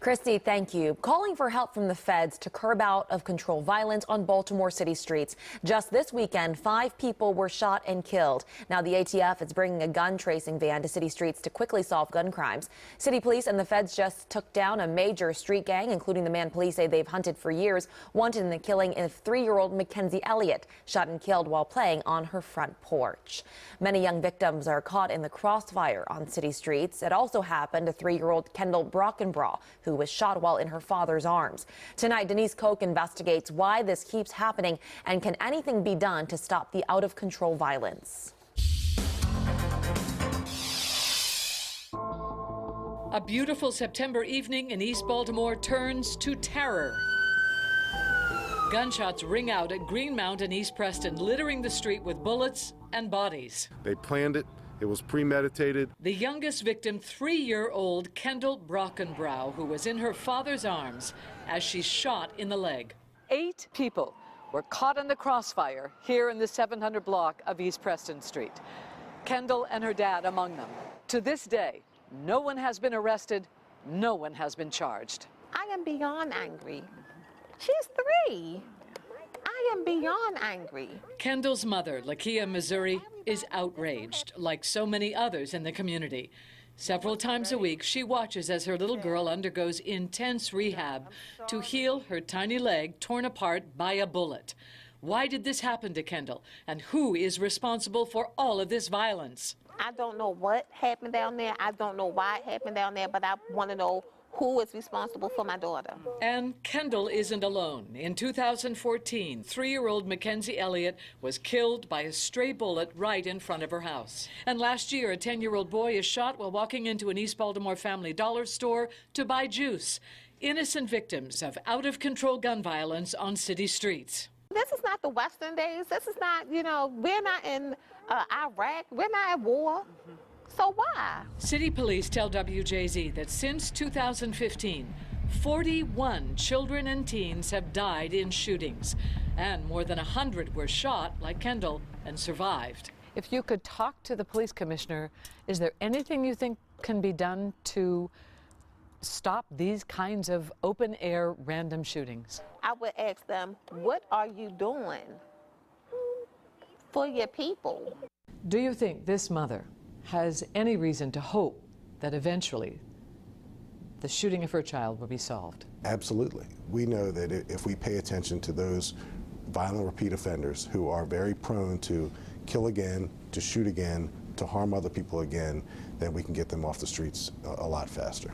Christy, thank you. Calling for help from the feds to curb out-of-control violence on Baltimore city streets. Just this weekend, 5 people were shot and killed. Now the ATF is bringing a gun tracing van to city streets to quickly solve gun crimes. City police and the feds just took down a major street gang, including the man police say they've hunted for years, wanted in the killing of 3-year-old Mackenzie Elliott, shot and killed while playing on her front porch. Many young victims are caught in the crossfire on city streets. It also happened to 3-year-old Kendall Brockenbrough, who was shot while in her father's arms. Tonight, Denise Koch investigates why this keeps happening and can anything be done to stop the out-of-control violence. A beautiful September evening in East Baltimore turns to terror. Gunshots ring out at Greenmount in East Preston, littering the street with bullets and bodies. They planned it. It was premeditated. The youngest victim, 3-year-old Kendall Brockenbrough, who was in her father's arms as she's shot in the leg. 8 people were caught in the crossfire here in the 700 block of East Preston Street. Kendall and her dad among them. To this day, no one has been arrested, no one has been charged. I am beyond angry. She's 3. I am beyond angry. Kendall's mother, Lakia Missouri, is outraged, like so many others in the community. Several times a week, she watches as her little girl undergoes intense rehab to heal her tiny leg torn apart by a bullet. Why did this happen to Kendall? And who is responsible for all of this violence? I don't know what happened down there. I don't know why it happened down there, but I want to know who is responsible for my daughter. And Kendall isn't alone. In 2014, 3-year-old Mackenzie Elliott was killed by a stray bullet right in front of her house. And last year, a 10-year-old boy is shot while walking into an East Baltimore Family Dollar store to buy juice. Innocent victims of out-of-control gun violence on city streets. This is not the Western days. This is not, we're not in Iraq. We're not at war. So why? City police tell WJZ that since 2015, 41 children and teens have died in shootings, and more than 100 were shot, like Kendall, and survived. If you could talk to the police commissioner, is there anything you think can be done to stop these kinds of open-air random shootings? I would ask them, what are you doing for your people? Do you think this mother has any reason to hope that eventually the shooting of her child will be solved? Absolutely. We know that if we pay attention to those violent repeat offenders who are very prone to kill again, to shoot again, to harm other people again, then we can get them off the streets a lot faster.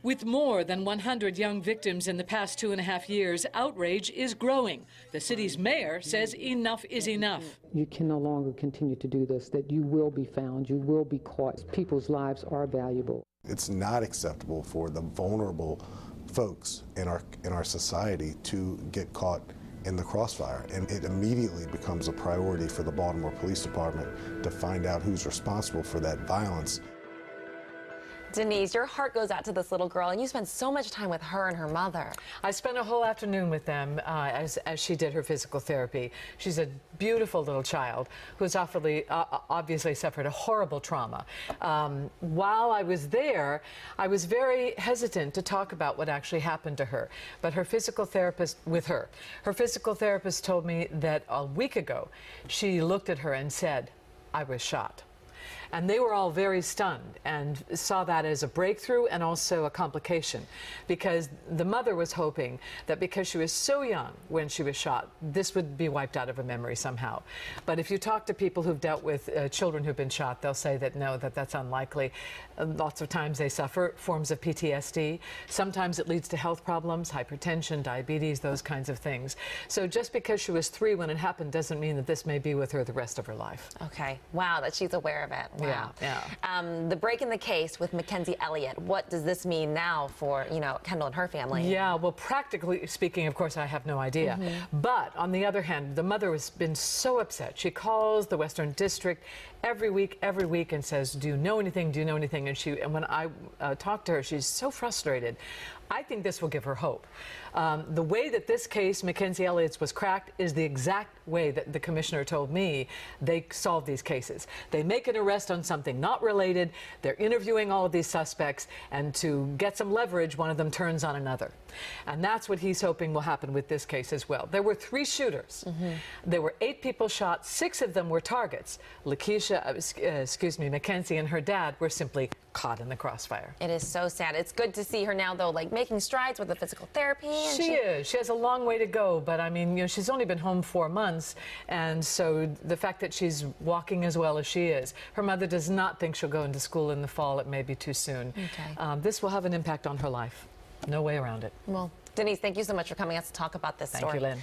With more than 100 young victims in the past 2.5 years, outrage is growing. The city's mayor says enough is enough. You can no longer continue to do this, that you will be found, you will be caught. People's lives are valuable. It's not acceptable for the vulnerable folks in our society to get caught in the crossfire, and it immediately becomes a priority for the Baltimore Police Department to find out who's responsible for that violence. Denise, your heart goes out to this little girl, and you spend so much time with her and her mother. I spent a whole afternoon with them as she did her physical therapy. She's a beautiful little child who's obviously suffered a horrible trauma. While I was there, I was very hesitant to talk about what actually happened to her. But her physical therapist told me that a week ago, she looked at her and said, "I was shot." And they were all very stunned and saw that as a breakthrough and also a complication, because the mother was hoping that because she was so young when she was shot, this would be wiped out of her memory somehow. But if you talk to people who've dealt with children who've been shot, they'll say that no, that's unlikely. Lots of times they suffer forms of PTSD. Sometimes it leads to health problems, hypertension, diabetes, those kinds of things. So just because she was 3 when it happened doesn't mean that this may be with her the rest of her life. Okay. Wow, that she's aware of it. Wow. Yeah. The break in the case with Mackenzie Elliott, what does this mean now for, Kendall and her family? Yeah, well, practically speaking, of course, I have no idea. But on the other hand, the mother has been so upset. She calls the Western District every week and says, do you know anything? Do you know anything? And when I talk to her, she's so frustrated. I think this will give her hope. The way that this case, Mackenzie Elliott's, was cracked is the exact way that the commissioner told me they solve these cases. They make an arrest arrest on something not related. They're interviewing all of these suspects, and to get some leverage, one of them turns on another. And that's what he's hoping will happen with this case as well. There were 3 shooters. There were 8 people shot. 6 of them were targets. Mackenzie and her dad were simply caught in the crossfire. It is so sad. It's good to see her now, though, like making strides with the physical therapy. And she is. She has a long way to go, but I mean, you know, she's only been home 4 months, and so the fact that she's walking as well as she is, her mother does not think she'll go into school in the fall. It may be too soon. Okay. This will have an impact on her life. No way around it. Well, Denise, thank you so much for coming out to talk about this story. Thank you, Lynn.